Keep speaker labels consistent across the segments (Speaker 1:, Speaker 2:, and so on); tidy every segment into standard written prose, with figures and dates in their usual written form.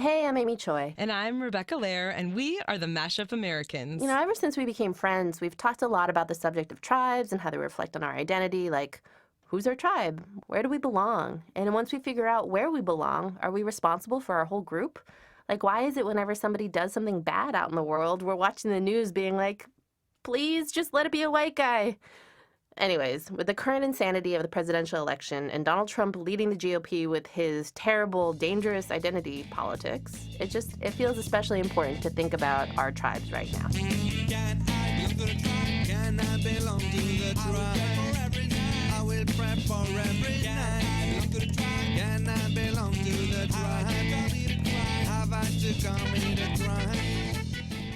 Speaker 1: Hey, I'm Amy Choi.
Speaker 2: And I'm Rebecca Lehrer, and we are the Mashup Americans.
Speaker 1: Ever since we became friends, we've talked a lot about the subject of tribes and how they reflect on our identity, like, who's our tribe? Where do we belong? And once we figure out where we belong, are we responsible for our whole group? Like, why is it whenever somebody does something bad out in the world, we're watching the news being like, please just let it be a white guy? Anyways, with the current insanity of the presidential election and Donald Trump leading the GOP with his terrible, dangerous identity politics, it feels especially important to think about our tribes right now.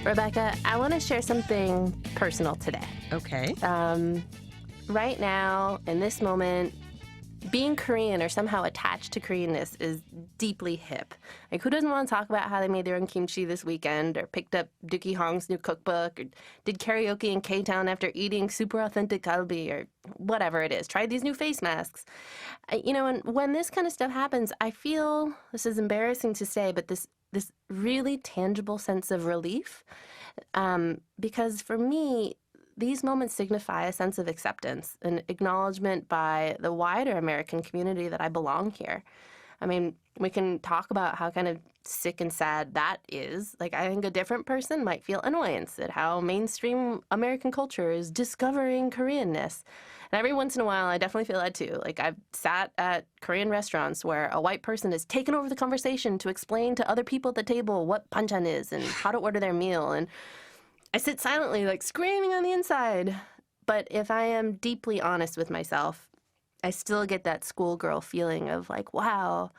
Speaker 1: Rebecca, I want to share something personal today.
Speaker 2: Okay.
Speaker 1: Right now, in this moment, being Korean or somehow attached to Koreanness is deeply hip. Like, who doesn't want to talk about how they made their own kimchi this weekend, or picked up Dookie Hong's new cookbook, or did karaoke in K-Town after eating super authentic galbi, or whatever it is. Tried these new face masks. And when this kind of stuff happens, I feel, this is embarrassing to say, but this really tangible sense of relief. Because for me, these moments signify a sense of acceptance, an acknowledgement by the wider American community that I belong here. I mean, we can talk about how kind of sick and sad that is. Like, I think a different person might feel annoyance at how mainstream American culture is discovering Koreanness. And every once in a while, I definitely feel that too. Like, I've sat at Korean restaurants where a white person has taken over the conversation to explain to other people at the table what banchan is and how to order their meal. And I sit silently, like, screaming on the inside. But if I am deeply honest with myself, I still get that schoolgirl feeling of, like, wow,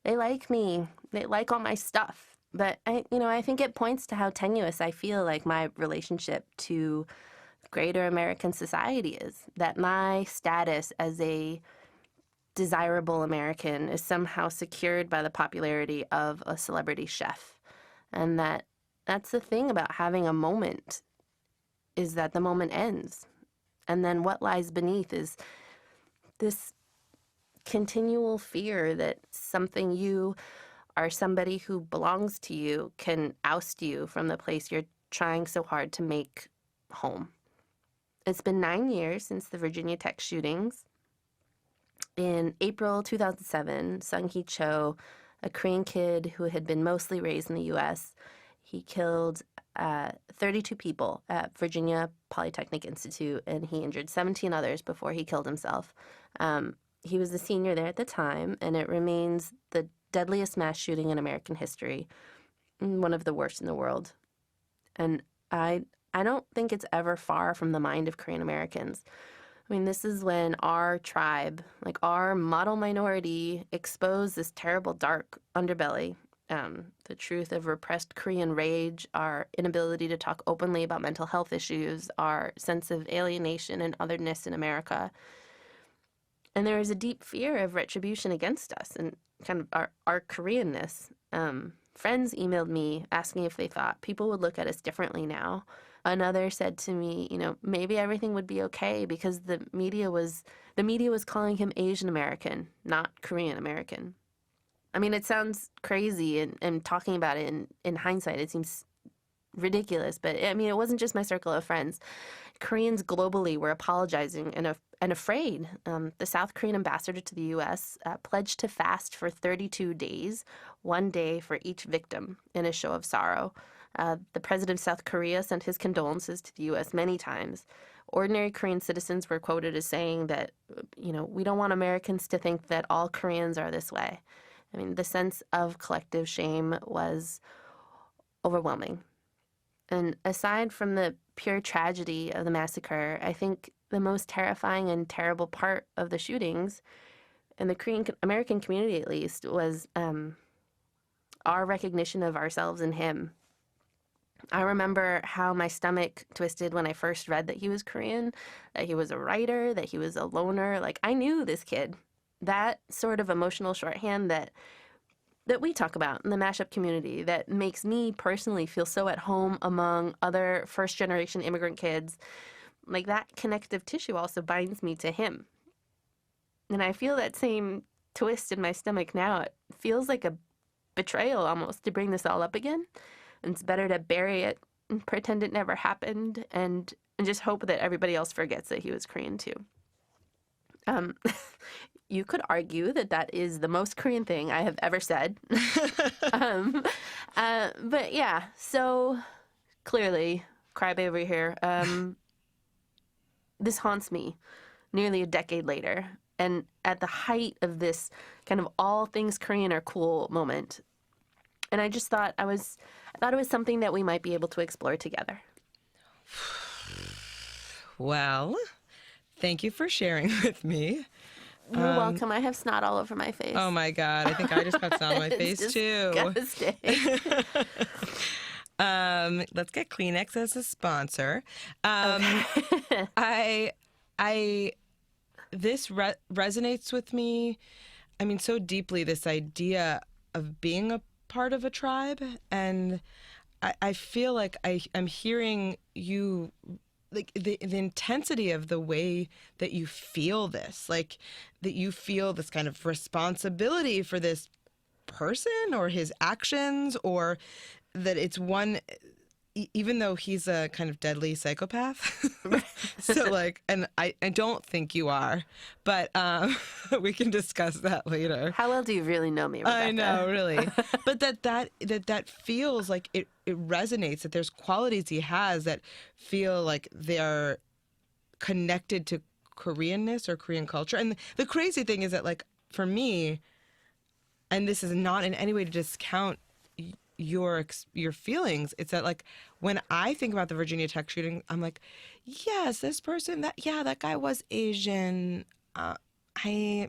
Speaker 1: they like me. They like all my stuff. But, I think it points to how tenuous I feel like my relationship to greater American society is. That my status as a desirable American is somehow secured by the popularity of a celebrity chef. And that's the thing about having a moment, is that the moment ends. And then what lies beneath is this continual fear that something you or somebody who belongs to you can oust you from the place you're trying so hard to make home. It's been 9 years since the Virginia Tech shootings. In April 2007, Sung-Hee Cho, a Korean kid who had been mostly raised in the U.S., he killed 32 people at Virginia Polytechnic Institute, and he injured 17 others before he killed himself. He was a senior there at the time, and it remains the deadliest mass shooting in American history, one of the worst in the world. And I don't think it's ever far from the mind of Korean Americans. I mean, this is when our tribe, like our model minority, exposed this terrible dark underbelly. The truth of repressed Korean rage, our inability to talk openly about mental health issues, our sense of alienation and otherness in America. And there is a deep fear of retribution against us and kind of our Koreanness. Friends emailed me asking if they thought people would look at us differently now. Another said to me, maybe everything would be okay because the media was calling him Asian American, not Korean American. I mean, it sounds crazy, and talking about it in hindsight, it seems ridiculous. But, I mean, it wasn't just my circle of friends. Koreans globally were apologizing and afraid. The South Korean ambassador to the U.S. Pledged to fast for 32 days, 1 day for each victim, in a show of sorrow. The president of South Korea sent his condolences to the U.S. many times. Ordinary Korean citizens were quoted as saying that, we don't want Americans to think that all Koreans are this way. I mean, the sense of collective shame was overwhelming. And aside from the pure tragedy of the massacre, I think the most terrifying and terrible part of the shootings, in the Korean American community at least, was our recognition of ourselves in him. I remember how my stomach twisted when I first read that he was Korean, that he was a writer, that he was a loner. Like, I knew this kid. That sort of emotional shorthand that we talk about in the Mashup community that makes me personally feel so at home among other first-generation immigrant kids, like that connective tissue also binds me to him. And I feel that same twist in my stomach now. It feels like a betrayal almost to bring this all up again. And it's better to bury it and pretend it never happened and just hope that everybody else forgets that he was Korean too. You could argue that that is the most Korean thing I have ever said. But yeah, so clearly, crybaby here. This haunts me nearly a decade later. And at the height of this kind of all things Korean are cool moment. And I just thought it was something that we might be able to explore together.
Speaker 2: Well, thank you for sharing with me.
Speaker 1: You're welcome. I have snot all over my face.
Speaker 2: Oh my God. I think I just got snot on my face too.
Speaker 1: Disgusting.
Speaker 2: Let's get Kleenex as a sponsor.
Speaker 1: Okay.
Speaker 2: This resonates with me. I mean, so deeply, this idea of being a part of a tribe. And I feel like I'm hearing you, like the intensity of the way that you feel this, like that you feel this kind of responsibility for this person or his actions, or that it's one, even though he's a kind of deadly psychopath. So like, and I don't think you are, but we can discuss that later.
Speaker 1: How well do you really know me, Rebecca?
Speaker 2: I know, really. But that feels like it resonates, that there's qualities he has that feel like they're connected to Koreanness or Korean culture. And the crazy thing is that, like, for me, and this is not in any way to discount your feelings, it's that, like, when I think about the Virginia Tech shooting, I'm like, yes, this person, that guy was Asian. He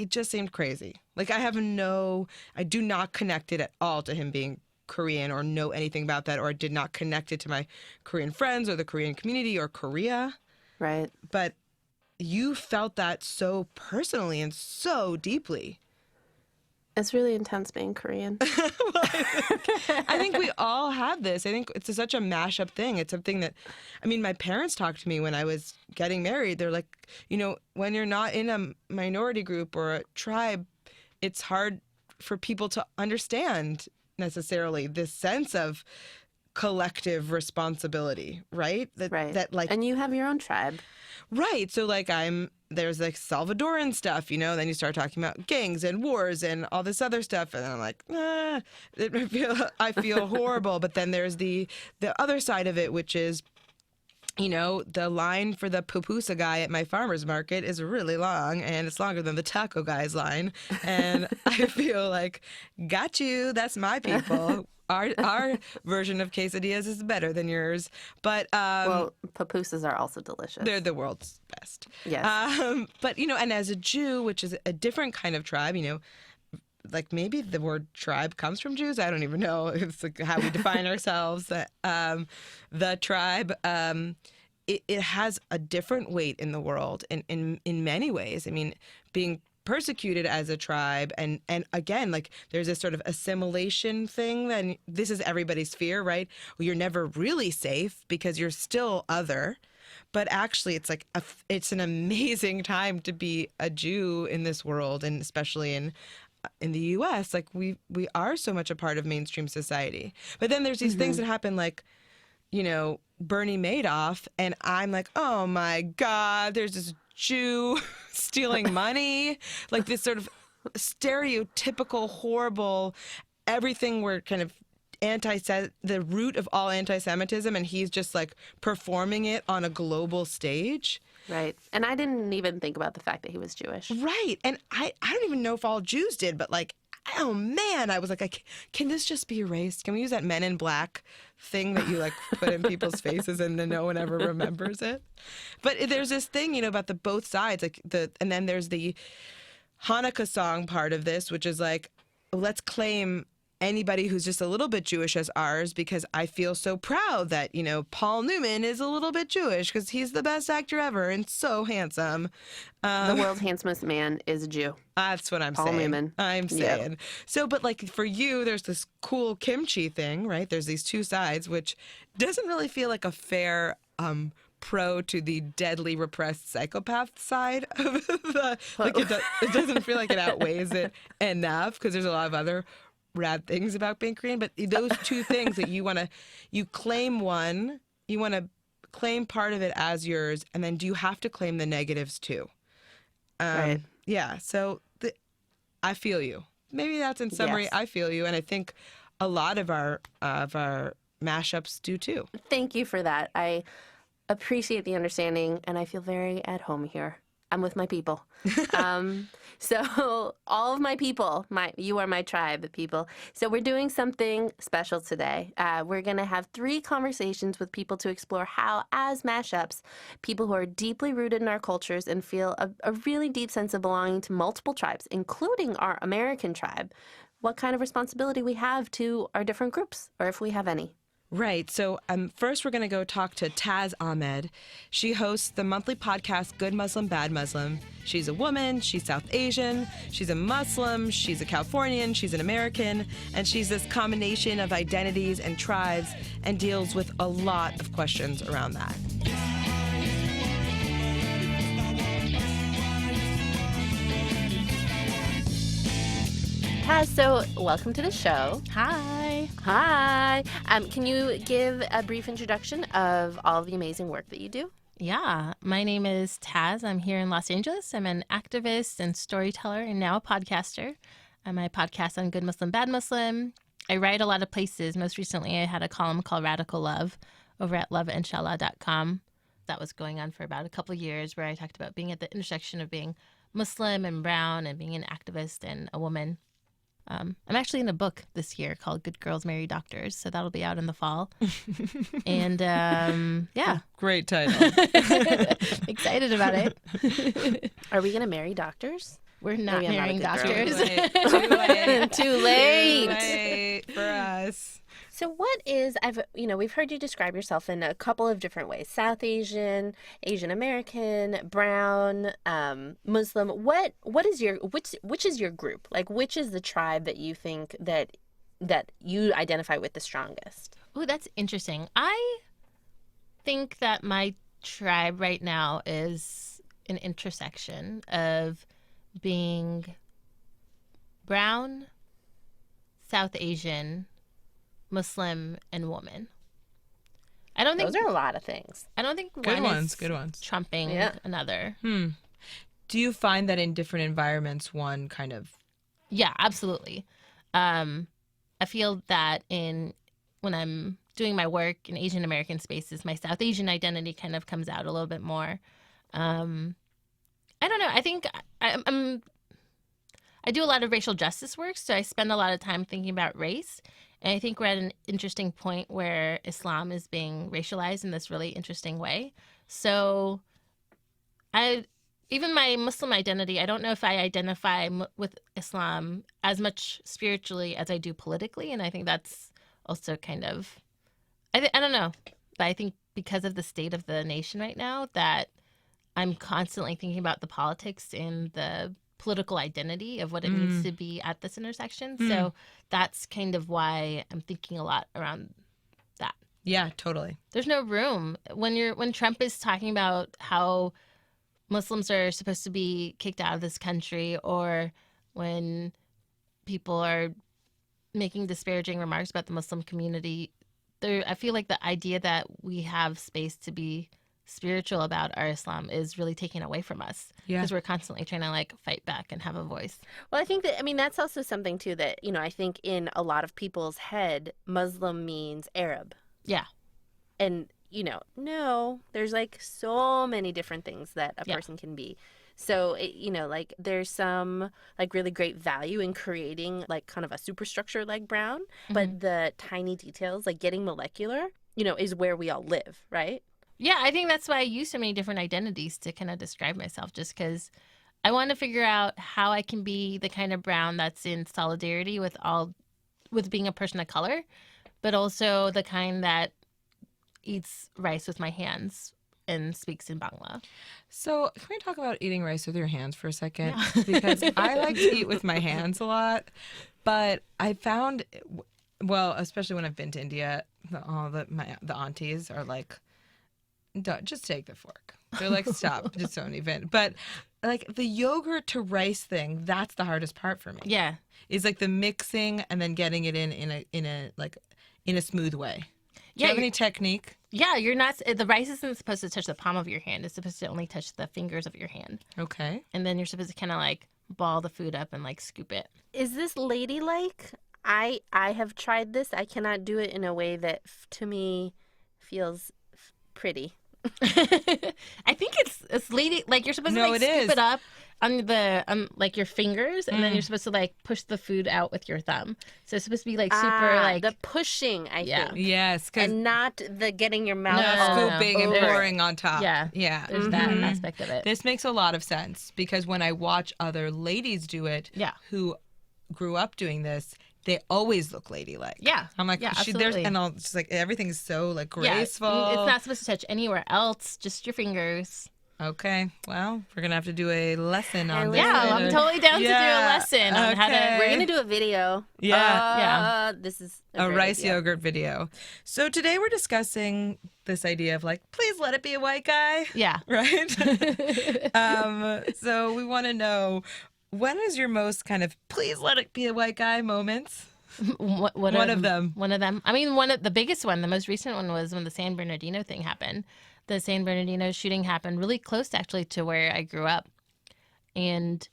Speaker 2: just seemed crazy. Like, I do not connect it at all to him being Korean or know anything about that, or I did not connect it to my Korean friends or the Korean community or Korea.
Speaker 1: Right.
Speaker 2: But you felt that so personally and so deeply.
Speaker 1: It's really intense being Korean.
Speaker 2: I think we all have this. I think it's such a mashup thing. It's something that, I mean, my parents talked to me when I was getting married. They're like, when you're not in a minority group or a tribe, it's hard for people to understand necessarily this sense of collective responsibility, right?
Speaker 1: Right.
Speaker 2: That like,
Speaker 1: and you have your own tribe.
Speaker 2: Right. So like there's like Salvadoran stuff, then you start talking about gangs and wars and all this other stuff. And I'm like, I feel horrible. But then there's the other side of it, which is, the line for the pupusa guy at my farmer's market is really long, and it's longer than the taco guy's line. And I feel like, got you. That's my people. Our version of quesadillas is better than yours. But
Speaker 1: well, pupusas are also delicious.
Speaker 2: They're the world's best.
Speaker 1: Yes.
Speaker 2: But and as a Jew, which is a different kind of tribe, like maybe the word tribe comes from Jews. I don't even know. It's like how we define ourselves. The tribe, it has a different weight in the world in many ways. I mean, being persecuted as a tribe, and again, like, there's this sort of assimilation thing. Then this is everybody's fear, right? Well, you're never really safe because you're still other. But actually, it's like it's an amazing time to be a Jew in this world, and especially in the U.S. Like, we are so much a part of mainstream society. But then there's these things that happen, like, Bernie Madoff, and I'm like, oh my God, there's this Jew stealing money, like this sort of stereotypical, horrible, everything we're kind of the root of all anti-Semitism, and he's just like performing it on a global stage.
Speaker 1: Right. And I didn't even think about the fact that he was Jewish.
Speaker 2: Right. And I don't even know if all Jews did, but like, oh man, I was like, can this just be erased? Can we use that Men in Black thing that you like put in people's faces and then no one ever remembers it? But there's this thing, about the both sides, like and then there's the Hanukkah song part of this, which is like, let's claim anybody who's just a little bit Jewish as ours, because I feel so proud that, Paul Newman is a little bit Jewish because he's the best actor ever and so handsome.
Speaker 1: The world's handsomest man is a Jew.
Speaker 2: That's what I'm saying.
Speaker 1: Paul Newman.
Speaker 2: I'm saying. Yep. So, but like for you, there's this cool kimchi thing, right? There's these two sides, which doesn't really feel like a fair pro to the deadly repressed psychopath side of the, like it doesn't feel like it outweighs it enough, because there's a lot of other rad things about being Korean, but those two things that you claim one, you want to claim part of it as yours, and then do you have to claim the negatives too?
Speaker 1: Right.
Speaker 2: Yeah, so I feel you. Maybe that's in summary,
Speaker 1: Yes.
Speaker 2: I feel you, and I think a lot of our mashups do too.
Speaker 1: Thank you for that. I appreciate the understanding, and I feel very at home here. I'm with my people. So all of my people, you are my tribe, people. So we're doing something special today. We're going to have 3 conversations with people to explore how, as mashups, people who are deeply rooted in our cultures and feel a really deep sense of belonging to multiple tribes, including our American tribe, what kind of responsibility we have to our different groups, or if we have any.
Speaker 2: Right. So first we're going to go talk to Taz Ahmed. She hosts the monthly podcast Good Muslim, Bad Muslim. She's a woman. She's South Asian. She's a Muslim. She's a Californian. She's an American. And she's this combination of identities and tribes and deals with a lot of questions around that.
Speaker 1: Taz, so welcome to the show.
Speaker 3: Hi.
Speaker 1: Hi. Can you give a brief introduction of all of the amazing work that you do?
Speaker 3: Yeah, my name is Taz. I'm here in Los Angeles. I'm an activist and storyteller and now a podcaster. I podcast on Good Muslim, Bad Muslim. I write a lot of places. Most recently, I had a column called Radical Love over at loveinshallah.com. That was going on for about a couple of years, where I talked about being at the intersection of being Muslim and brown and being an activist and a woman. I'm actually in a book this year called Good Girls Marry Doctors, so that'll be out in the fall. And yeah.
Speaker 2: Great title.
Speaker 3: Excited about it.
Speaker 1: Are we going to marry doctors?
Speaker 3: We're not
Speaker 1: Maybe I'm not a
Speaker 3: marrying
Speaker 1: good girl.
Speaker 3: doctors.
Speaker 2: Too late.
Speaker 1: Too late.
Speaker 2: Too late for us.
Speaker 1: So what is, we've heard you describe yourself in a couple of different ways: South Asian, Asian American, brown, Muslim. Which is your group? Like, which is the tribe that you think that you identify with the strongest?
Speaker 3: Oh, that's interesting. I think that my tribe right now is an intersection of being brown, South Asian, Muslim, and woman. I don't think
Speaker 1: those are a lot of things.
Speaker 3: I don't think
Speaker 2: Good
Speaker 3: one
Speaker 2: ones,
Speaker 3: is
Speaker 2: good ones.
Speaker 3: trumping another.
Speaker 2: Do you find that in different environments, one kind of...
Speaker 3: Yeah, absolutely. I feel that when I'm doing my work in Asian American spaces, my South Asian identity kind of comes out a little bit more. I don't know. I think I do a lot of racial justice work, so I spend a lot of time thinking about race. And I think we're at an interesting point where Islam is being racialized in this really interesting way. So even my Muslim identity, I don't know if I identify with Islam as much spiritually as I do politically. And I think that's also kind of, I don't know, but I think because of the state of the nation right now, that I'm constantly thinking about the politics and the political identity of what it needs to be at this intersection. So that's kind of why I'm thinking a lot around that.
Speaker 2: Yeah, totally.
Speaker 3: There's no room when Trump is talking about how Muslims are supposed to be kicked out of this country, or when people are making disparaging remarks about the Muslim community. I feel like the idea that we have space to be spiritual about our Islam is really taken away from us, because we're constantly trying to fight back and have a voice.
Speaker 1: Well, I think that's also something too that, I think in a lot of people's head, Muslim means Arab.
Speaker 3: Yeah.
Speaker 1: And, no, there's so many different things that a person can be. So, there's some really great value in creating kind of a superstructure like brown, but the tiny details, getting molecular, is where we all live, right?
Speaker 3: Yeah, I think that's why I use so many different identities to kind of describe myself, just because I want to figure out how I can be the kind of brown that's in solidarity with being a person of color, but also the kind that eats rice with my hands and speaks in Bangla.
Speaker 2: So can we talk about eating rice with your hands for a second? Yeah. Because I like to eat with my hands a lot, but I found, well, especially when I've been to India, the aunties are like, just take the fork. They're like, stop, just don't even. But like the yogurt to rice thing, that's the hardest part for me.
Speaker 3: Yeah.
Speaker 2: Is like the mixing and then getting it in a smooth way. Do you have any technique?
Speaker 3: Yeah, you're not. The rice isn't supposed to touch the palm of your hand. It's supposed to only touch the fingers of your hand.
Speaker 2: Okay.
Speaker 3: And then you're supposed to kind of like ball the food up and like scoop it.
Speaker 1: Is this ladylike? I have tried this. I cannot do it in a way that to me feels pretty.
Speaker 3: I think it's lady like you're supposed to like scoop it up on the like your fingers, and then you're supposed to like push the food out with your thumb. So it's supposed to be like super like
Speaker 1: the pushing. I think
Speaker 2: yes,
Speaker 1: and not the getting your mouth
Speaker 2: scooping and pouring on top.
Speaker 3: Yeah. There's that aspect of it.
Speaker 2: This makes a lot of sense because when I watch other ladies do it, who grew up doing this, they always look ladylike.
Speaker 3: Yeah.
Speaker 2: I'm like,
Speaker 3: absolutely.
Speaker 2: and I'll just like everything's so like graceful.
Speaker 3: Yeah, it's not supposed to touch anywhere else, just your fingers.
Speaker 2: Okay. Well, we're gonna have to do a lesson on this.
Speaker 3: Yeah, I'm totally down to do a lesson on how to.
Speaker 1: We're gonna do a video. This is
Speaker 2: a rice yogurt video. So today we're discussing this idea of like, please let it be a white guy.
Speaker 3: Yeah.
Speaker 2: Right. So we want to know, when is your most kind of please let it be a white guy moments? One of them.
Speaker 3: I mean, the biggest one, the most recent one was when the San Bernardino thing happened. The San Bernardino shooting happened really close actually to where I grew up. And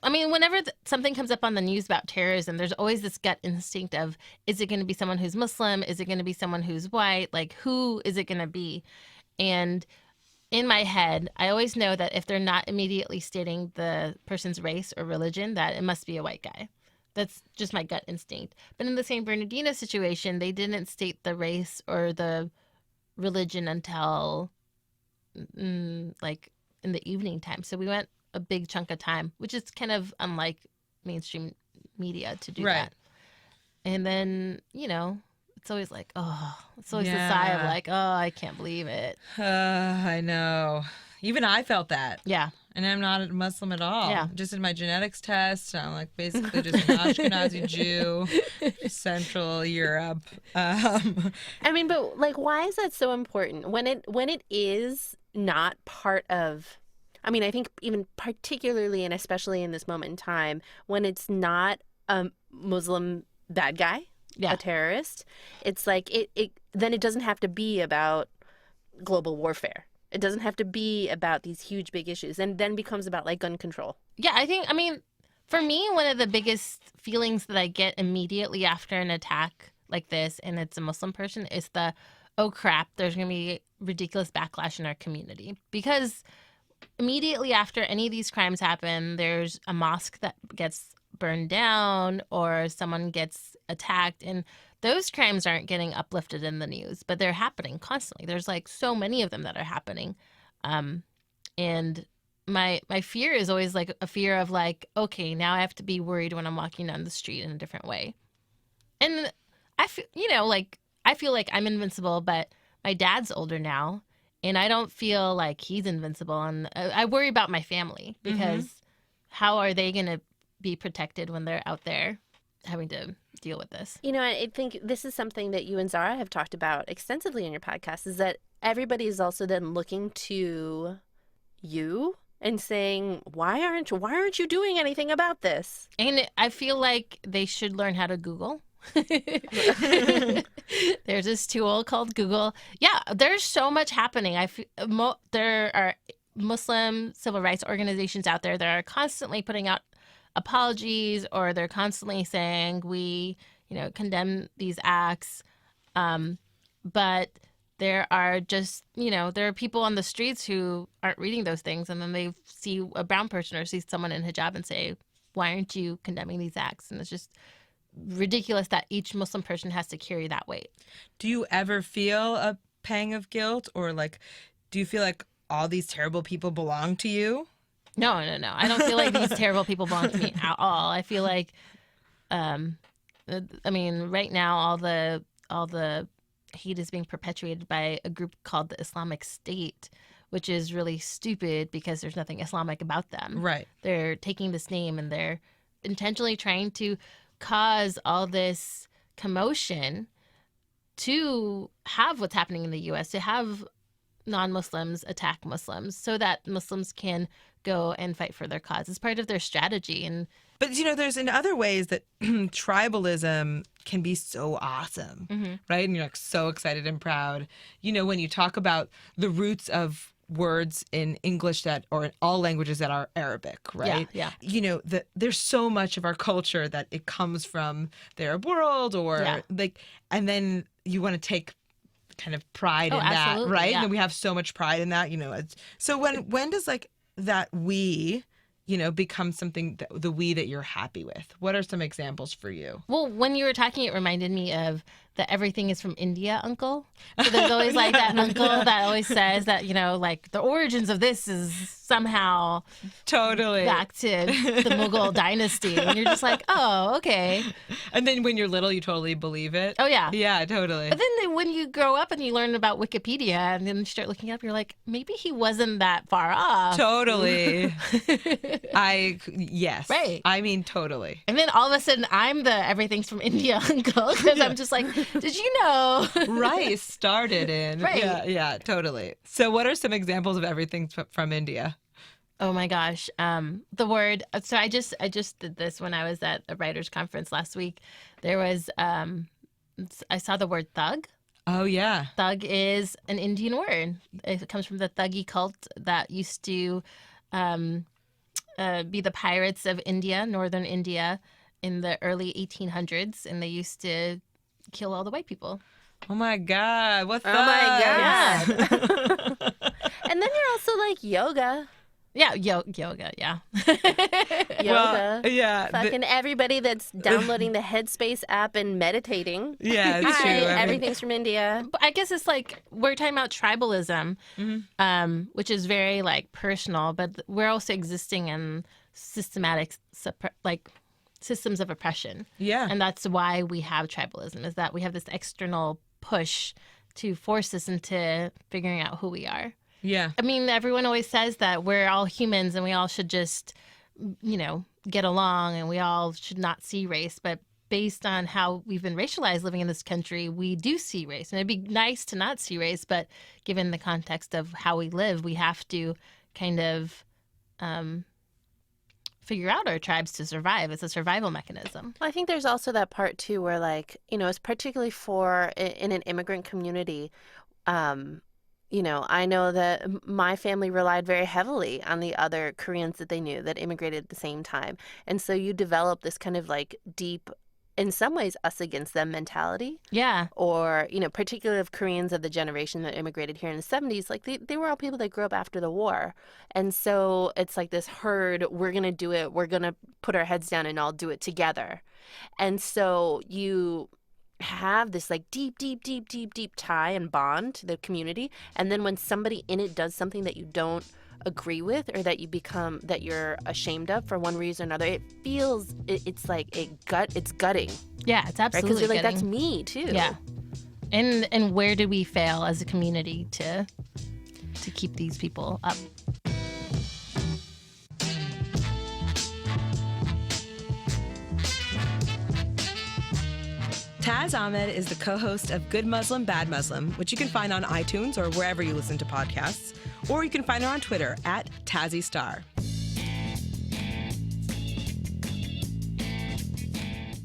Speaker 3: I mean, whenever something comes up on the news about terrorism, there's always this gut instinct of, is it going to be someone who's Muslim? Is it going to be someone who's white? Like, who is it going to be? And in my head, I always know that if they're not immediately stating the person's race or religion, that it must be a white guy. That's just my gut instinct. But in the San Bernardino situation, they didn't state the race or the religion until like in the evening time. So we went a big chunk of time, which is kind of unlike mainstream media to do that. And then, it's always like, it's always a sigh of like, I can't believe it.
Speaker 2: I know. Even I felt that.
Speaker 3: Yeah.
Speaker 2: And I'm not a Muslim at all.
Speaker 3: Yeah.
Speaker 2: Just in my genetics test, I'm like basically just an Ashkenazi Jew, Central Europe.
Speaker 1: I mean, but like, why is that so important? When it is not part of, I mean, I think even particularly and especially in this moment in time, when it's not a Muslim bad guy, a terrorist, it's like then it doesn't have to be about global warfare. It doesn't have to be about these huge, big issues, and then becomes about like gun control.
Speaker 3: Yeah, I mean, for me, one of the biggest feelings that I get immediately after an attack like this, and it's a Muslim person, is oh crap, there's going to be ridiculous backlash in our community. Because immediately after any of these crimes happen, there's a mosque that gets burned down or someone gets attacked, and those crimes aren't getting uplifted in the news, but they're happening constantly. There's like so many of them that are happening. And my fear is always like a fear of like, okay, now I have to be worried when I'm walking down the street in a different way. And I feel, I feel like I'm invincible, but my dad's older now and I don't feel like he's invincible. And I worry about my family because how are they going to be protected when they're out there having to deal with this?
Speaker 1: I think this is something that you and Zara have talked about extensively in your podcast, is that everybody is also then looking to you and saying, why aren't you doing anything about this?
Speaker 3: And I feel like they should learn how to Google. There's this tool called Google. Yeah, there's so much happening. There are Muslim civil rights organizations out there that are constantly putting out apologies, or they're constantly saying we, condemn these acts. But there are just, there are people on the streets who aren't reading those things, and then they see a brown person or see someone in hijab and say, why aren't you condemning these acts? And it's just ridiculous that each Muslim person has to carry that weight.
Speaker 2: Do you ever feel a pang of guilt, or like, do you feel like all these terrible people belong to you?
Speaker 3: No. I don't feel like these terrible people belong to me at all. I feel like, right now all the hate is being perpetuated by a group called the Islamic State, which is really stupid because there's nothing Islamic about them.
Speaker 2: Right.
Speaker 3: They're taking this name and they're intentionally trying to cause all this commotion to have what's happening in the U.S., to have non-Muslims attack Muslims so that Muslims can go and fight for their cause. It's part of their strategy. And
Speaker 2: But, there's in other ways that tribalism can be so awesome, right? And you're like so excited and proud. When you talk about the roots of words in English or in all languages that are Arabic, right?
Speaker 3: Yeah.
Speaker 2: There's so much of our culture that it comes from the Arab world and then you want to take kind of pride in that, right?
Speaker 3: Yeah.
Speaker 2: And we have so much pride in that, So when does that we, become something, the we that you're happy with? What are some examples for you?
Speaker 3: Well, when you were talking, it reminded me of the everything is from India uncle. So there's always that uncle that always says that, the origins of this is somehow
Speaker 2: totally
Speaker 3: back to the Mughal dynasty. And you're just like, oh, okay.
Speaker 2: And then when you're little, you totally believe it.
Speaker 3: Oh, yeah.
Speaker 2: Yeah, totally.
Speaker 3: But then when you grow up and you learn about Wikipedia and then you start looking up, you're like, maybe he wasn't that far off.
Speaker 2: Totally. Yes.
Speaker 3: Right.
Speaker 2: I mean, totally.
Speaker 3: And then all of a sudden, I'm the everything's from India uncle because I'm just like, did you know?
Speaker 2: Rice started in.
Speaker 3: Right.
Speaker 2: Yeah, totally. So what are some examples of everything from India?
Speaker 3: Oh my gosh. The word. So I just did this when I was at a writers conference last week. There was, I saw the word thug.
Speaker 2: Oh, yeah.
Speaker 3: Thug is an Indian word. It comes from the Thuggee cult that used to be the pirates of India, northern India, in the early 1800s. And they used to kill all the white people.
Speaker 2: Oh, my God. What's
Speaker 1: Oh,
Speaker 2: that?
Speaker 1: my God. And then you're also yoga.
Speaker 3: Yeah, yoga, yeah.
Speaker 1: Yoga.
Speaker 2: Well, yeah.
Speaker 1: Fucking everybody that's downloading the Headspace app and meditating.
Speaker 2: Yeah, it's
Speaker 1: Hi,
Speaker 2: true. I mean,
Speaker 1: everything's from India.
Speaker 3: But I guess it's we're talking about tribalism, which is very personal, but we're also existing in systematic systems of oppression.
Speaker 2: Yeah.
Speaker 3: And that's why we have tribalism, is that we have this external push to force us into figuring out who we are.
Speaker 2: Yeah.
Speaker 3: I mean, everyone always says that we're all humans and we all should just, get along and we all should not see race. But based on how we've been racialized living in this country, we do see race. And it'd be nice to not see race, but given the context of how we live, we have to kind of figure out our tribes to survive. It's a survival mechanism.
Speaker 1: Well, I think there's also that part, too, where, it's particularly in an immigrant community, I know that my family relied very heavily on the other Koreans that they knew that immigrated at the same time. And so you develop this kind of deep, in some ways, us against them mentality.
Speaker 3: Yeah.
Speaker 1: Or, particularly of Koreans of the generation that immigrated here in the 70s, they were all people that grew up after the war. And so it's this herd, we're going to do it, we're going to put our heads down and all do it together. And so you have this deep tie and bond to the community, and then when somebody in it does something that you don't agree with or that you're ashamed of for one reason or another, it feels it's gutting.
Speaker 3: Yeah, it's absolutely
Speaker 1: right? Because you're
Speaker 3: gutting.
Speaker 1: that's me too.
Speaker 3: Yeah. And where do we fail as a community to keep these people up?
Speaker 2: Taz Ahmed is the co-host of Good Muslim, Bad Muslim, which you can find on iTunes or wherever you listen to podcasts, or you can find her on Twitter at TazzyStar.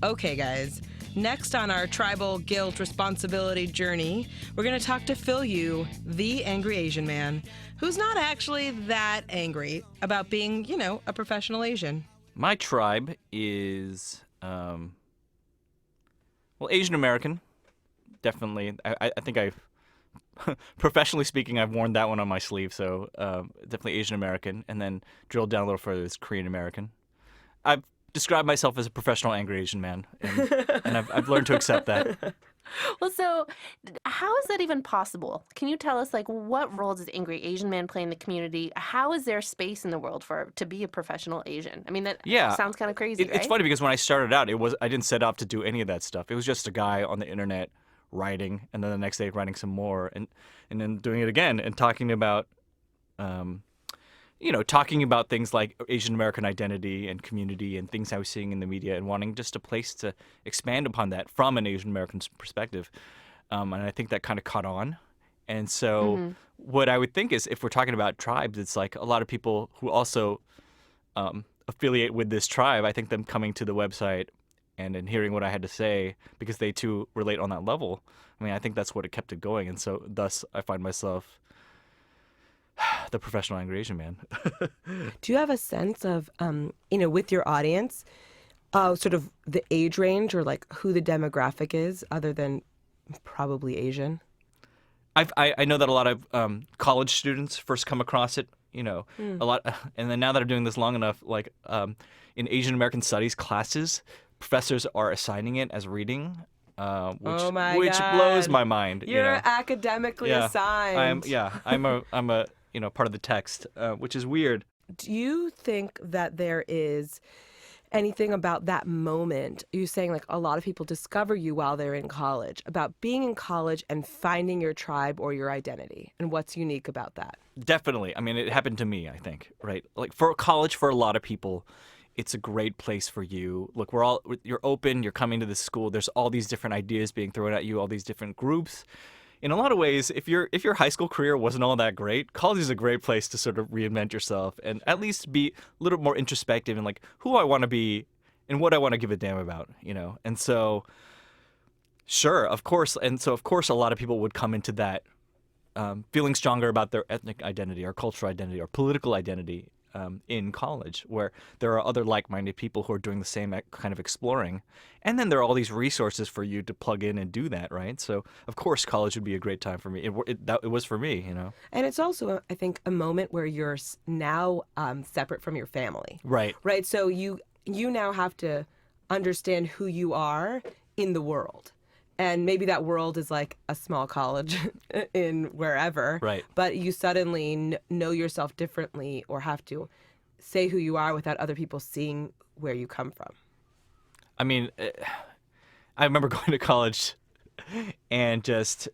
Speaker 2: Okay, guys. Next on our tribal guilt responsibility journey, we're going to talk to Phil Yu, the angry Asian man, who's not actually that angry about being, a professional Asian.
Speaker 4: My tribe is, Asian American, definitely. I think professionally speaking, I've worn that one on my sleeve, so definitely Asian American. And then drilled down a little further is Korean American. I've described myself as a professional angry Asian man, and I've learned to accept that.
Speaker 1: Well, so how is that even possible? Can you tell us, what role does angry Asian man play in the community? How is there space in the world to be a professional Asian? I mean, that sounds kind of crazy, right?
Speaker 4: It's funny because when I started out, I didn't set out to do any of that stuff. It was just a guy on the internet writing, and then the next day writing some more, and then doing it again and talking about, talking about things like Asian American identity and community and things I was seeing in the media and wanting just a place to expand upon that from an Asian American perspective. And I think that kind of caught on. And so what I would think is, if we're talking about tribes, it's like a lot of people who also affiliate with this tribe, I think them coming to the website and hearing what I had to say, because they too relate on that level. I mean, I think that's what it kept it going. And so thus I find myself the professional angry Asian man.
Speaker 5: Do you have a sense of, with your audience, sort of the age range or like who the demographic is, other than probably Asian?
Speaker 4: I know that a lot of college students first come across it, a lot. And then now that I'm doing this long enough, like in Asian American Studies classes, professors are assigning it as reading, which blows my mind.
Speaker 5: You're academically assigned.
Speaker 4: I'm a part of the text, which is weird.
Speaker 5: Do you think that there is anything about that moment? You're saying like a lot of people discover you while they're in college, about being in college and finding your tribe or your identity, and what's unique about that?
Speaker 4: Definitely. I mean, it happened to me, I think, right? Like for college, for a lot of people, it's a great place for you. Look, you're open, you're coming to this school. There's all these different ideas being thrown at you, all these different groups. In a lot of ways, if your high school career wasn't all that great, college is a great place to sort of reinvent yourself and at least be a little more introspective and like who I want to be and what I want to give a damn about, And so, sure, of course. And so, of course, a lot of people would come into that feeling stronger about their ethnic identity or cultural identity or political identity in college, where there are other like-minded people who are doing the same kind of exploring. And then there are all these resources for you to plug in and do that, right? So, of course, college would be a great time for me. It was for me,
Speaker 5: And it's also, I think, a moment where you're now separate from your family.
Speaker 4: Right.
Speaker 5: Right. So you now have to understand who you are in the world. And maybe that world is like a small college in wherever.
Speaker 4: Right.
Speaker 5: But you suddenly know yourself differently or have to say who you are without other people seeing where you come from.
Speaker 4: I mean, I remember going to college and just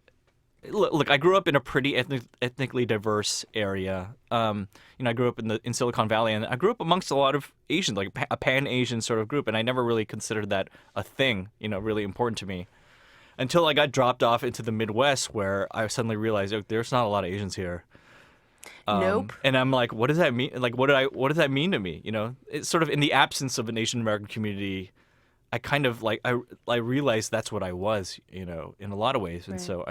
Speaker 4: look. I grew up in a pretty ethnically diverse area. I grew up in Silicon Valley, and I grew up amongst a lot of Asians, like a Pan-Asian sort of group, and I never really considered that a thing, really important to me. Until I got dropped off into the Midwest, where I suddenly realized there's not a lot of Asians here.
Speaker 1: Nope.
Speaker 4: And I'm like, what does that mean? Like, what does that mean to me? It's sort of in the absence of an Asian American community, I kind of like I realized that's what I was, in a lot of ways. And
Speaker 1: Right.
Speaker 4: so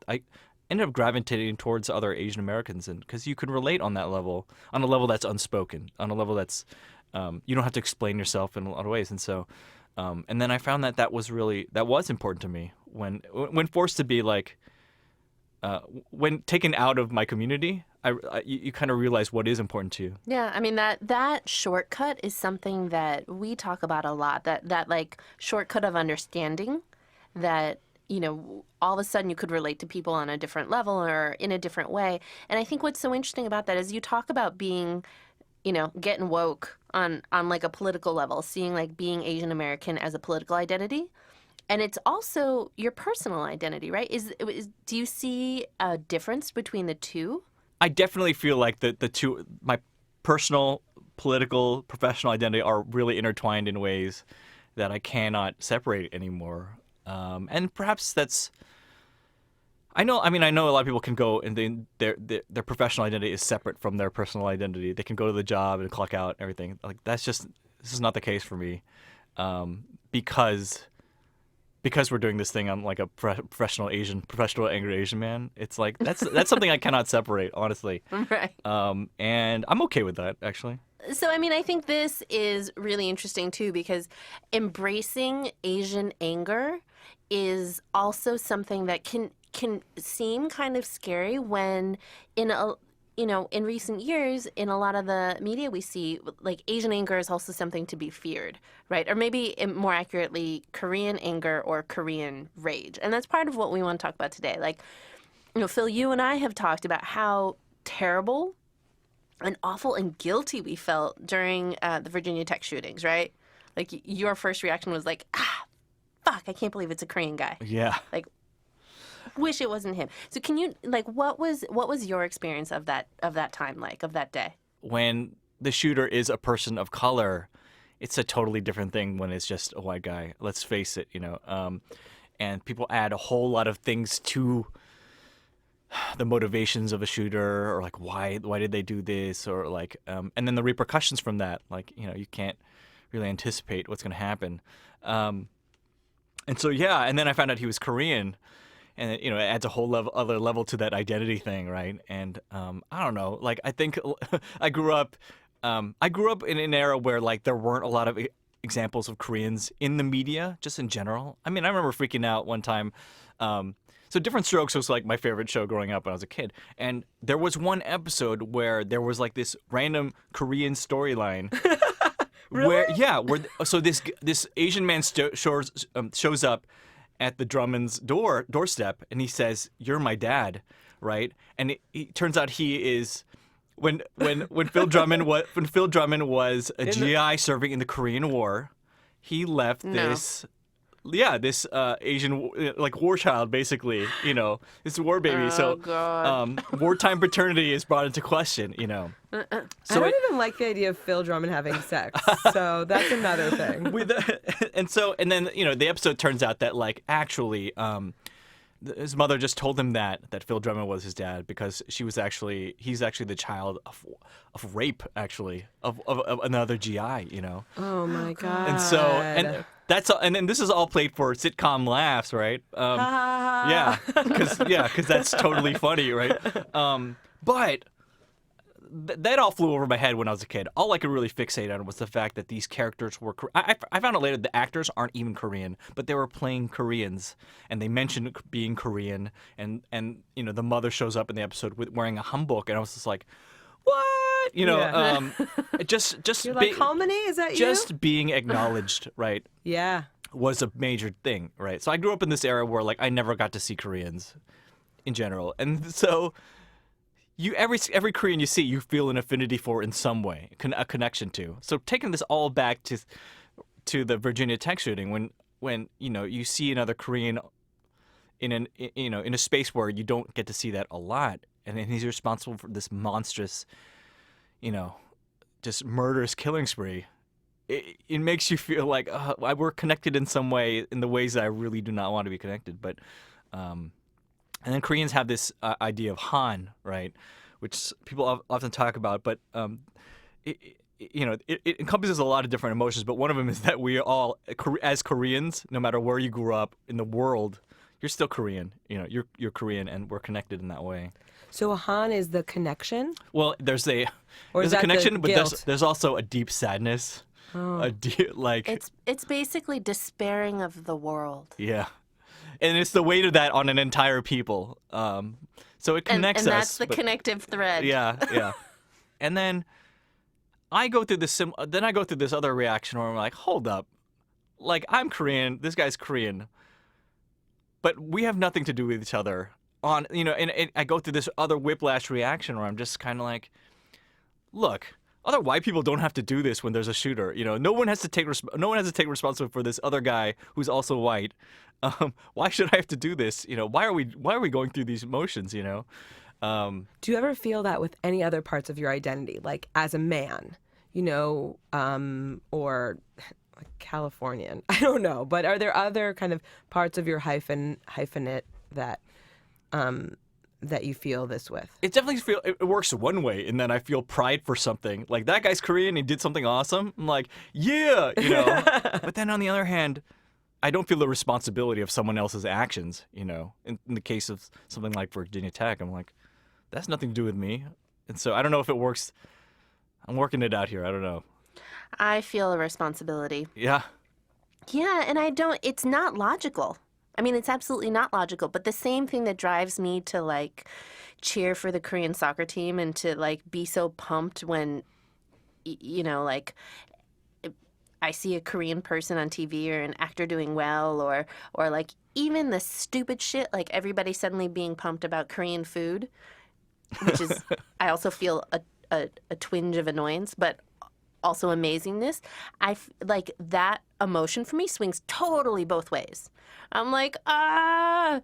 Speaker 4: I ended up gravitating towards other Asian Americans, and because you can relate on that level, on a level that's unspoken, on a level that's you don't have to explain yourself in a lot of ways. And so. And then I found that was important to me when forced to be like, when taken out of my community, you kind of realize what is important to you.
Speaker 1: Yeah, I mean that shortcut is something that we talk about a lot. That like shortcut of understanding, that all of a sudden you could relate to people on a different level or in a different way. And I think what's so interesting about that is you talk about being, getting woke on like a political level, seeing like being Asian American as a political identity. And it's also your personal identity, right? Do you see a difference between the two?
Speaker 4: I definitely feel like the two, my personal, political, professional identity are really intertwined in ways that I cannot separate anymore. And perhaps that's, I know a lot of people can go and their professional identity is separate from their personal identity. They can go to the job and clock out and everything. Like this is not the case for me, because we're doing this thing. I'm like a professional angry Asian man. It's like that's something I cannot separate, honestly.
Speaker 1: Right.
Speaker 4: And I'm okay with that, actually.
Speaker 1: So, I mean, I think this is really interesting, too, because embracing Asian anger is also something that can seem kind of scary when in recent years, in a lot of the media we see, like Asian anger is also something to be feared, right? Or maybe more accurately, Korean anger or Korean rage. And that's part of what we want to talk about today. Like, Phil, you and I have talked about how terrible and awful and guilty we felt during the Virginia Tech shootings, right? Like, your first reaction was like, fuck, I can't believe it's a Korean guy.
Speaker 4: Yeah.
Speaker 1: Like, wish it wasn't him. So can you, like, what was your experience of that time, like, of that day?
Speaker 4: When the shooter is a person of color, it's a totally different thing when it's just a white guy. Let's face it, and people add a whole lot of things to the motivations of a shooter, or like why did they do this, or like and then the repercussions from that. Like, you know, you can't really anticipate what's going to happen. And so yeah, and then I found out he was Korean, and it, you know, it adds a whole other level to that identity thing, right? And I don't know, like I think I grew up in an era where like there weren't a lot of examples of Koreans in the media, just in general. I mean, I remember freaking out one time. So Different Strokes was like my favorite show growing up when I was a kid, and there was one episode where there was like this random Korean storyline.
Speaker 5: Really?
Speaker 4: Where so this Asian man shows up at the Drummond's doorstep, and he says, "You're my dad," right? And it turns out he is when Phil Drummond was a GI serving in the Korean War, he left this Asian like war child, basically, you know, this war baby.
Speaker 1: Oh,
Speaker 4: so
Speaker 1: God.
Speaker 4: wartime paternity is brought into question, you know.
Speaker 5: I don't even like the idea of Phil Drummond having sex, so that's another thing.
Speaker 4: And then you know the episode turns out that like actually his mother just told him that Phil Drummond was his dad because he's actually the child of rape, actually, of another GI, you know.
Speaker 5: Oh my God.
Speaker 4: And so and then this is all played for sitcom laughs, right? Because that's totally funny, right? But that all flew over my head when I was a kid. All I could really fixate on was the fact that these characters were. I found out later the actors aren't even Korean, but they were playing Koreans, and they mentioned being Korean, and you know the mother shows up in the episode wearing a hanbok, and I was just like, what? You know, just
Speaker 5: You're like, Harmony, is that you?
Speaker 4: just being acknowledged, right?
Speaker 5: Yeah.
Speaker 4: Was a major thing, right? So I grew up in this era where like I never got to see Koreans in general, and so. Every Korean you see, you feel an affinity for in some way, a connection to. So taking this all back to the Virginia Tech shooting, when you know you see another Korean in a space where you don't get to see that a lot, and then he's responsible for this monstrous, you know, just murderous killing spree. It makes you feel like we're connected in some way, in the ways that I really do not want to be connected, but. And then Koreans have this idea of Han, right, which people often talk about, but it encompasses a lot of different emotions. But one of them is that we all, as Koreans, no matter where you grew up in the world, you're still Korean. You know, you're Korean, and we're connected in that way.
Speaker 5: So a Han is the connection?
Speaker 4: Well, there's a connection, but there's also a deep sadness.
Speaker 5: Oh.
Speaker 4: A deep
Speaker 1: It's basically despairing of the world.
Speaker 4: Yeah. And it's the weight of that on an entire people. So it connects us.
Speaker 1: And that's the connective thread.
Speaker 4: Yeah. And then I go through this other reaction where I'm like, hold up. Like, I'm Korean, this guy's Korean. But we have nothing to do with each other. And I go through this other whiplash reaction where I'm just kind of like, look, other white people don't have to do this when there's a shooter. You know, no one has to take responsibility for this other guy who's also white. Why should I have to do this? You know, why are we going through these emotions? You know.
Speaker 5: Do you ever feel that with any other parts of your identity, like as a man, you know, or like Californian? I don't know, but are there other kind of parts of your hyphenate that that you feel this with?
Speaker 4: It definitely it works one way, and then I feel pride for something. Like, that guy's Korean, he did something awesome. I'm like, yeah, you know. But then on the other hand, I don't feel the responsibility of someone else's actions, you know. In the case of something like Virginia Tech, I'm like, that's nothing to do with me. And so I don't know if it works. I'm working it out here. I don't know.
Speaker 1: I feel a responsibility.
Speaker 4: Yeah.
Speaker 1: Yeah, and it's not logical. I mean, it's absolutely not logical, but the same thing that drives me to, like, cheer for the Korean soccer team and to, like, be so pumped when, you know, like, I see a Korean person on TV or an actor doing well, or like, even the stupid shit, like everybody suddenly being pumped about Korean food, which is, I also feel a twinge of annoyance, but also amazingness. Like, that emotion for me swings totally both ways. I'm like, why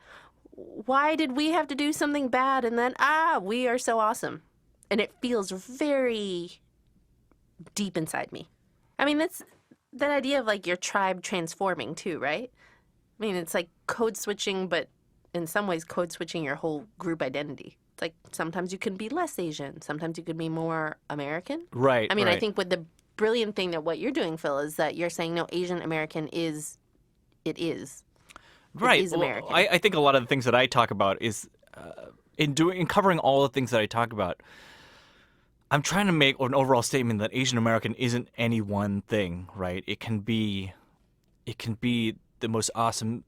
Speaker 1: did we have to do something bad? And then, we are so awesome. And it feels very deep inside me. I mean, that's that idea of, like, your tribe transforming too, right? I mean, it's like code switching, but in some ways code switching your whole group identity. It's like sometimes you can be less Asian, sometimes you could be more American.
Speaker 4: Right.
Speaker 1: I mean, I
Speaker 4: right.
Speaker 1: think with the brilliant thing that what you're doing, Phil, is that you're saying no, Asian American is.
Speaker 4: Right.
Speaker 1: is
Speaker 4: Well,
Speaker 1: American.
Speaker 4: I think a lot of the things that I talk about is in covering all the things that I talk about. I'm trying to make an overall statement that Asian American isn't any one thing, right? It can be the most awesome,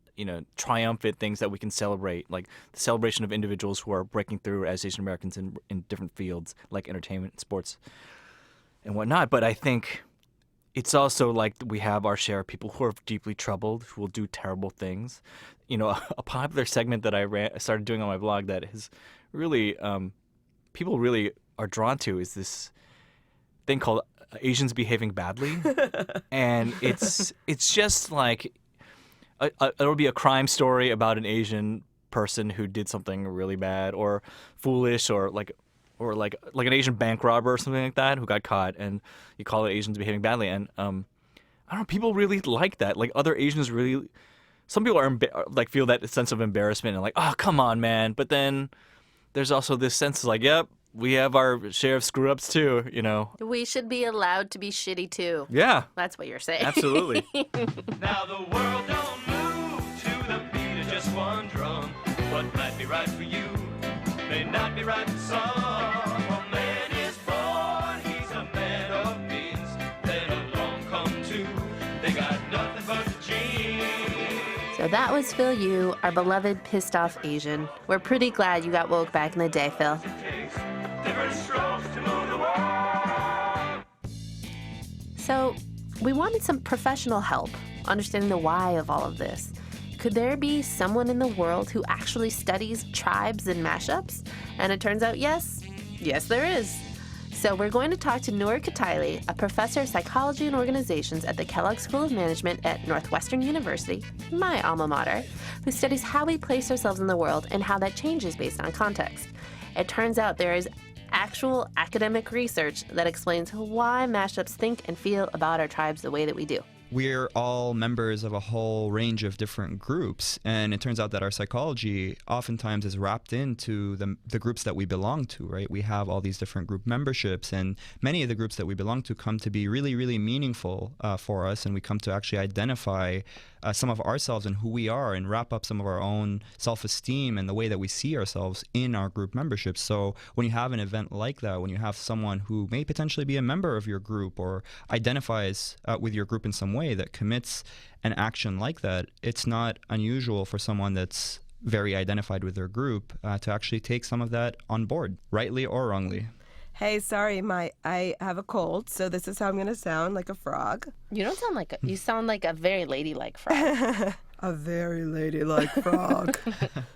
Speaker 4: triumphant things that we can celebrate, like the celebration of individuals who are breaking through as Asian Americans in different fields like entertainment, sports, and whatnot. But I think it's also like we have our share of people who are deeply troubled, who will do terrible things. A popular segment that I started doing on my blog that is really people really are drawn to is this thing called Asians Behaving Badly, and it's just like it'll be a crime story about an Asian person who did something really bad or foolish or like an Asian bank robber or something like that who got caught, and you call it Asians Behaving Badly. And I don't know, people really like that. Like other Asians really, some people are like feel that sense of embarrassment and like, oh, come on, man. But then there's also this sense of like, yep, we have our share of screw ups too,
Speaker 1: We should be allowed to be shitty too.
Speaker 4: Yeah,
Speaker 1: That's what you're saying.
Speaker 4: absolutely.
Speaker 6: Now the world don't move to the beat of just one drum. What might be right for you may not be right for some. A man is born, he's a man of means. Then along come two, they got nothing but the genes.
Speaker 1: So that was Phil Yu, our beloved pissed off Asian. We're pretty glad you got woke back in the day, Phil.
Speaker 6: Different strokes to move the world.
Speaker 1: So we wanted some professional help understanding the why of all of this. Could there be someone in the world who actually studies tribes and mashups? And it turns out, yes, there is. So we're going to talk to Nour Kteily, a professor of psychology and organizations at the Kellogg School of Management at Northwestern University, my alma mater, who studies how we place ourselves in the world and how that changes based on context. It turns out there is actual academic research that explains why mashups think and feel about our tribes the way that we do.
Speaker 7: We're all members of a whole range of different groups, and it turns out that our psychology oftentimes is wrapped into the groups that we belong to, right? We have all these different group memberships, and many of the groups that we belong to come to be really, really meaningful for us, and we come to actually identify some of ourselves and who we are and wrap up some of our own self-esteem and the way that we see ourselves in our group memberships. So when you have an event like that, when you have someone who may potentially be a member of your group or identifies with your group in some way that commits an action like that, it's not unusual for someone that's very identified with their group to actually take some of that on board, rightly or wrongly.
Speaker 5: Hey, sorry, I have a cold, so this is how I'm going to sound, like a frog.
Speaker 1: You don't sound like you sound like a very ladylike frog.
Speaker 5: A very ladylike frog.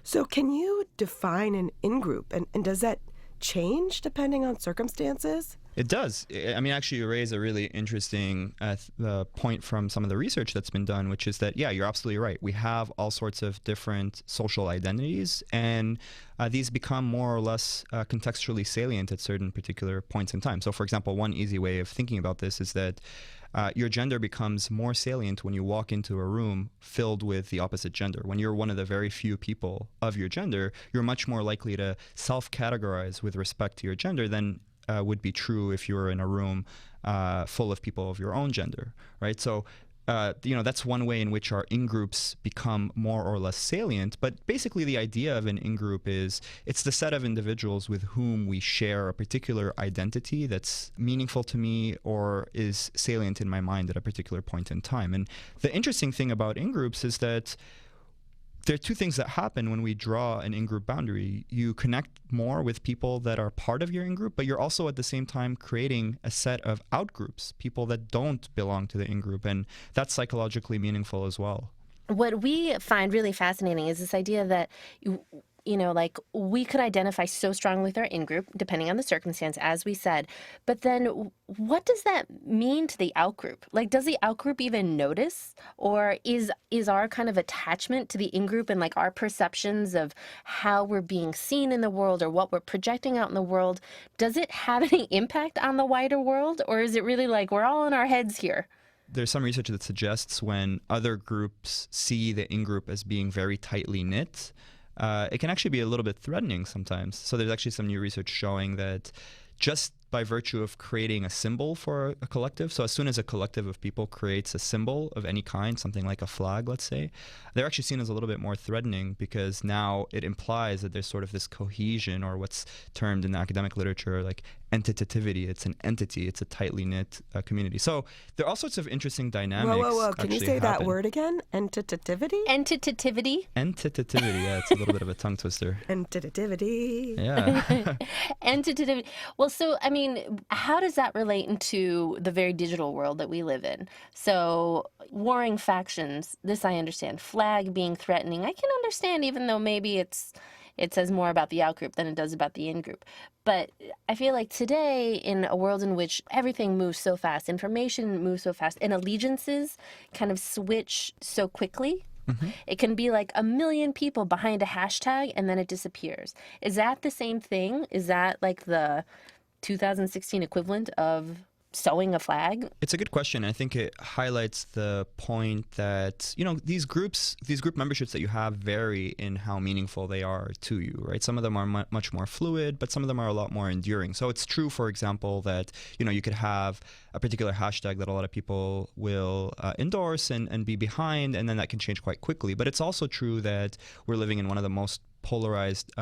Speaker 5: So can you define an in-group, and does that change depending on circumstances?
Speaker 7: It does. I mean, actually, you raise a really interesting point from some of the research that's been done, which is that, yeah, you're absolutely right. We have all sorts of different social identities, and these become more or less contextually salient at certain particular points in time. So, for example, one easy way of thinking about this is that your gender becomes more salient when you walk into a room filled with the opposite gender. When you're one of the very few people of your gender, you're much more likely to self-categorize with respect to your gender than would be true if you were in a room full of people of your own gender, right? So, that's one way in which our in-groups become more or less salient. But basically the idea of an in-group is it's the set of individuals with whom we share a particular identity that's meaningful to me or is salient in my mind at a particular point in time. And the interesting thing about in-groups is that there are two things that happen when we draw an in-group boundary. You connect more with people that are part of your in-group, but you're also at the same time creating a set of out-groups, people that don't belong to the in-group, and that's psychologically meaningful as well.
Speaker 1: What we find really fascinating is this idea that like we could identify so strongly with our in-group, depending on the circumstance, as we said. But then what does that mean to the out-group? Like, does the out-group even notice? Or is our kind of attachment to the in-group and like our perceptions of how we're being seen in the world or what we're projecting out in the world, does it have any impact on the wider world? Or is it really like we're all in our heads here?
Speaker 7: There's some research that suggests when other groups see the in-group as being very tightly knit, it can actually be a little bit threatening sometimes. So there's actually some new research showing that just by virtue of creating a symbol for a collective, so as soon as a collective of people creates a symbol of any kind, something like a flag, let's say, they're actually seen as a little bit more threatening, because now it implies that there's sort of this cohesion, or what's termed in the academic literature like entitativity. It's an entity. It's a tightly knit community. So there are all sorts of interesting dynamics.
Speaker 5: Whoa. Can you say
Speaker 7: happen.
Speaker 5: that word again? Entitativity?
Speaker 1: Entitativity.
Speaker 7: Entitativity, yeah, it's a little bit of a tongue twister.
Speaker 5: Entitativity.
Speaker 7: Yeah.
Speaker 1: Entitativity. Well, so, I mean, how does that relate into the very digital world that we live in? So, warring factions, this I understand. Flag being threatening, I can understand, even though maybe it says more about the out-group than it does about the in-group. But I feel like today, in a world in which everything moves so fast, information moves so fast, and allegiances kind of switch so quickly, it can be like a million people behind a hashtag and then it disappears. Is that the same thing? Is that like the 2016 equivalent of sewing a flag?
Speaker 7: It's a good question. I think it highlights the point that, these group memberships that you have vary in how meaningful they are to you, right? Some of them are much more fluid, but some of them are a lot more enduring. So it's true, for example, that, you could have a particular hashtag that a lot of people will endorse and be behind, and then that can change quite quickly. But it's also true that we're living in one of the most polarized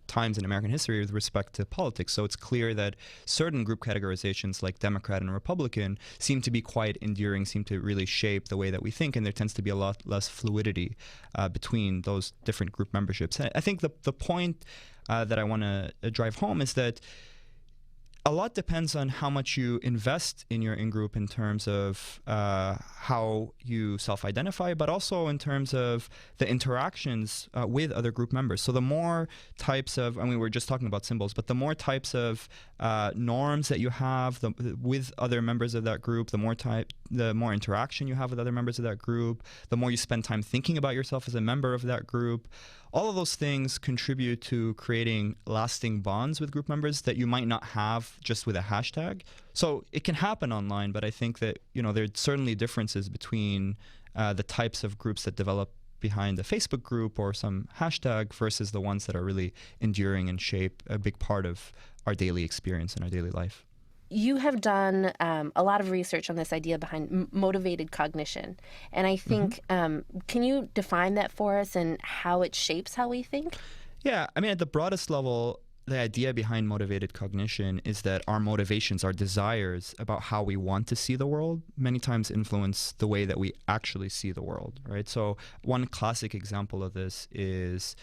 Speaker 7: times in American history with respect to politics. So it's clear that certain group categorizations like Democrat and Republican seem to be quite enduring, seem to really shape the way that we think, and there tends to be a lot less fluidity between those different group memberships. I think the point that I want to drive home is that a lot depends on how much you invest in your in-group in terms of how you self-identify, but also in terms of the interactions with other group members. So the more types of, we're just talking about symbols, but the more types of norms that you have with other members of that group, the more interaction you have with other members of that group, the more you spend time thinking about yourself as a member of that group. All of those things contribute to creating lasting bonds with group members that you might not have just with a hashtag. So it can happen online, but I think that, there's certainly differences between the types of groups that develop behind a Facebook group or some hashtag versus the ones that are really enduring and shape a big part of our daily experience and our daily life.
Speaker 1: You have done a lot of research on this idea behind motivated cognition. And I think, can you define that for us and how it shapes how we think?
Speaker 7: Yeah, at the broadest level, the idea behind motivated cognition is that our motivations, our desires about how we want to see the world, many times influence the way that we actually see the world, right? So one classic example of this is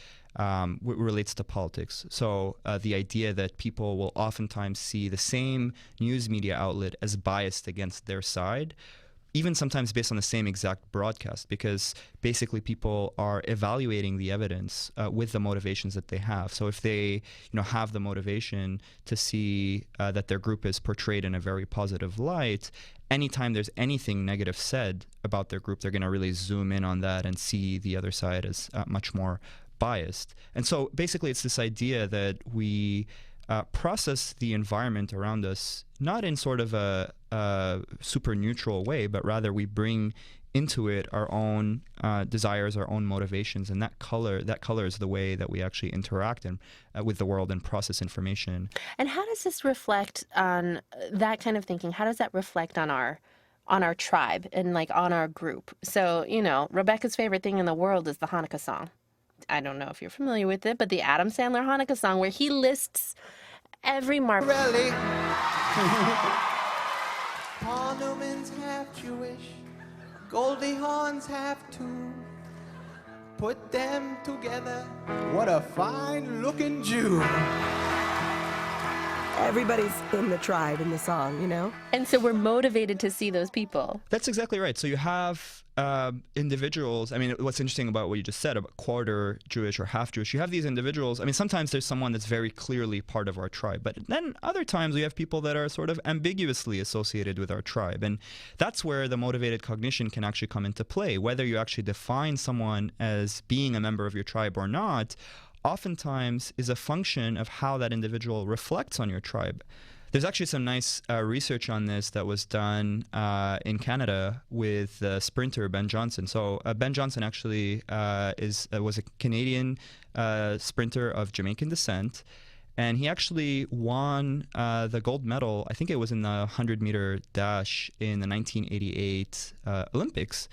Speaker 7: relates to politics. So the idea that people will oftentimes see the same news media outlet as biased against their side, even sometimes based on the same exact broadcast, because basically people are evaluating the evidence with the motivations that they have. So if they have the motivation to see that their group is portrayed in a very positive light, anytime there's anything negative said about their group, they're going to really zoom in on that and see the other side as much more biased. And so basically it's this idea that we process the environment around us not in sort of a super neutral way, but rather we bring into it our own desires, our own motivations, and that colors the way that we actually interact with the world and process information.
Speaker 1: And how does this reflect on that kind of thinking? How does that reflect on our tribe and on our group? So, Rebecca's favorite thing in the world is the Hanukkah song. I don't know if you're familiar with it, but the Adam Sandler Hanukkah song, where he lists every mark.
Speaker 8: Ornaments half Jewish, Goldie Hawn's half too. Put them together, what a fine-looking Jew.
Speaker 5: Everybody's in the tribe in the song,
Speaker 1: And so we're motivated to see those people.
Speaker 7: That's exactly right. So you have individuals. What's interesting about what you just said about quarter Jewish or half Jewish, you have these individuals. Sometimes there's someone that's very clearly part of our tribe, but then other times we have people that are sort of ambiguously associated with our tribe. And that's where the motivated cognition can actually come into play. Whether you actually define someone as being a member of your tribe or not, oftentimes is a function of how that individual reflects on your tribe. There's actually some nice research on this that was done in Canada with sprinter Ben Johnson. So Ben Johnson actually was a Canadian sprinter of Jamaican descent, and he actually won the gold medal. I think it was in the 100-meter dash in the 1988 Olympics.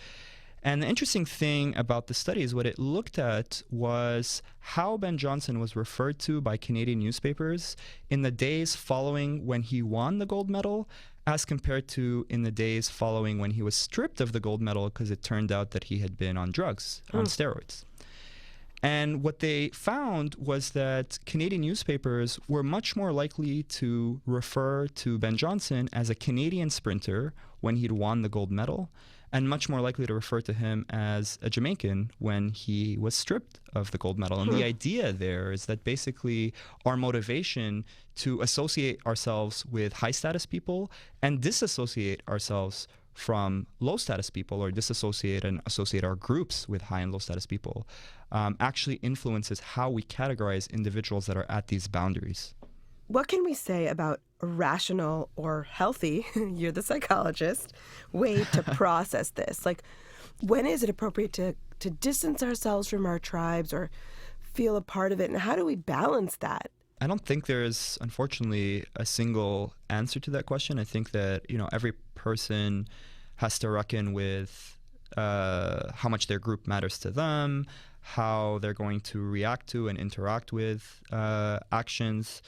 Speaker 7: And the interesting thing about the study is what it looked at was how Ben Johnson was referred to by Canadian newspapers in the days following when he won the gold medal as compared to in the days following when he was stripped of the gold medal because it turned out that he had been on drugs, on steroids. And what they found was that Canadian newspapers were much more likely to refer to Ben Johnson as a Canadian sprinter when he'd won the gold medal, and much more likely to refer to him as a Jamaican when he was stripped of the gold medal. And the idea there is that basically our motivation to associate ourselves with high-status people and disassociate ourselves from low-status people, or disassociate and associate our groups with high and low-status people, actually influences how we categorize individuals that are at these boundaries.
Speaker 5: What can we say about a rational or healthy, you're the psychologist, way to process this? Like, when is it appropriate to distance ourselves from our tribes or feel a part of it? And how do we balance that?
Speaker 7: I don't think there's, unfortunately, a single answer to that question. I think that, every person has to reckon with how much their group matters to them, how they're going to react to and interact with actions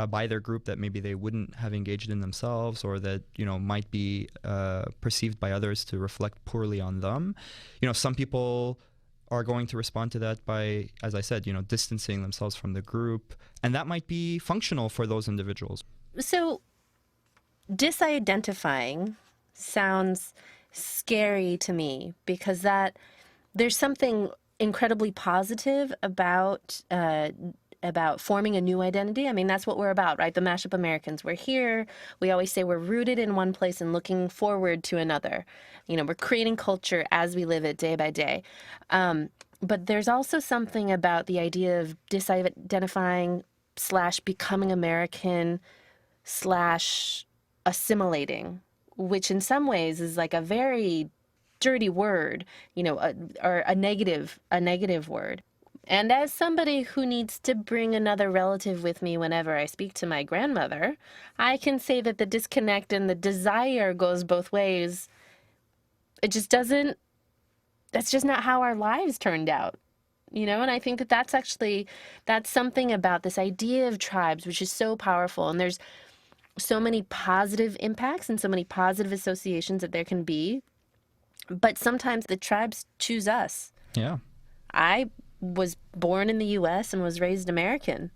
Speaker 7: by their group that maybe they wouldn't have engaged in themselves, or that might be perceived by others to reflect poorly on them. Some people are going to respond to that by, as I said, distancing themselves from the group, and that might be functional for those individuals.
Speaker 1: So disidentifying sounds scary to me, because there's something incredibly positive about forming a new identity. I mean, that's what we're about, right? The Mashup Americans. We're here. We always say we're rooted in one place and looking forward to another. We're creating culture as we live it day by day. But there's also something about the idea of disidentifying / becoming American / assimilating, which in some ways is like a very dirty word, or a negative word. And as somebody who needs to bring another relative with me whenever I speak to my grandmother, I can say that the disconnect and the desire goes both ways. It just doesn't, that's just not how our lives turned out, and I think that that's something about this idea of tribes, which is so powerful. And there's so many positive impacts and so many positive associations that there can be. But sometimes the tribes choose us.
Speaker 7: Yeah.
Speaker 1: I was born in the U.S. and was raised American.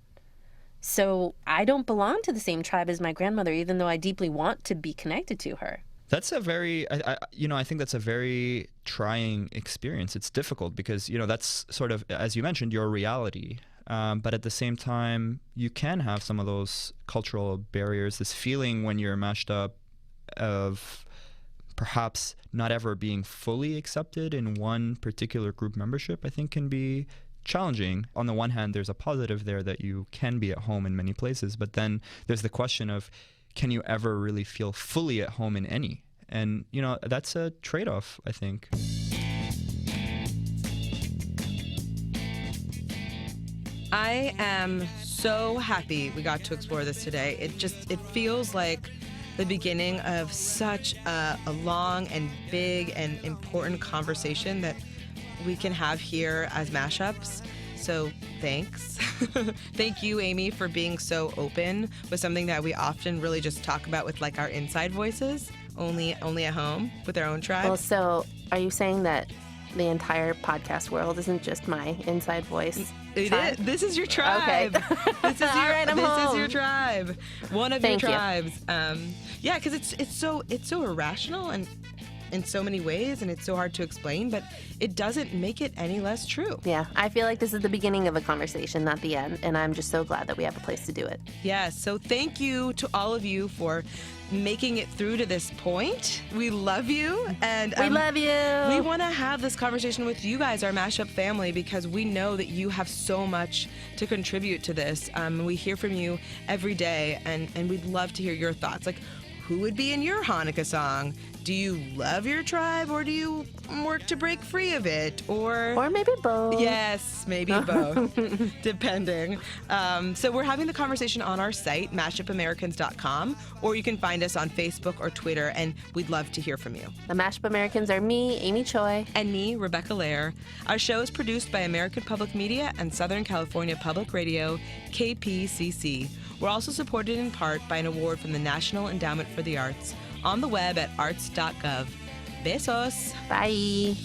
Speaker 1: So I don't belong to the same tribe as my grandmother, even though I deeply want to be connected to her.
Speaker 7: That's a very, I think that's a very trying experience. It's difficult because, that's sort of, as you mentioned, your reality. But at the same time, you can have some of those cultural barriers, this feeling when you're mashed up of perhaps not ever being fully accepted in one particular group membership, I think can be challenging. On the one hand, there's a positive there that you can be at home in many places, but then there's the question of, can you ever really feel fully at home in any? And, that's a trade-off, I think.
Speaker 2: I am so happy we got to explore this today. It feels like the beginning of such a long and big and important conversation that we can have here as Mashups. So thanks. Thank you, Amy, for being so open with something that we often really just talk about with like our inside voices, only at home with our own tribe.
Speaker 1: Well, so are you saying that the entire podcast world isn't just my inside voice?
Speaker 2: It is. This is your tribe.
Speaker 1: Okay.
Speaker 2: This is your,
Speaker 1: All right, I'm
Speaker 2: this
Speaker 1: home.
Speaker 2: is your tribe. One of
Speaker 1: Thank
Speaker 2: your
Speaker 1: you.
Speaker 2: tribes. Yeah, because it's so irrational and in so many ways, and it's so hard to explain, but it doesn't make it any less true.
Speaker 1: Yeah, I feel like this is the beginning of a conversation, not the end, and I'm just so glad that we have a place to do it.
Speaker 2: Yes, so thank you to all of you for making it through to this point. We love you, and
Speaker 1: We love you.
Speaker 2: we want to have this conversation with you guys, our Mashup family, because we know that you have so much to contribute to this. We hear from you every day, and we'd love to hear your thoughts. Like, who would be in your Hanukkah song? Do you love your tribe, or do you work to break free of it?
Speaker 1: Or maybe both.
Speaker 2: Yes, maybe both, depending. So we're having the conversation on our site, mashupamericans.com, or you can find us on Facebook or Twitter, and we'd love to hear from you.
Speaker 1: The Mashup Americans are me, Amy Choi.
Speaker 2: And me, Rebecca Lehrer. Our show is produced by American Public Media and Southern California Public Radio, KPCC. We're also supported in part by an award from the National Endowment for the Arts, on the web at arts.gov. Besos!
Speaker 1: Bye.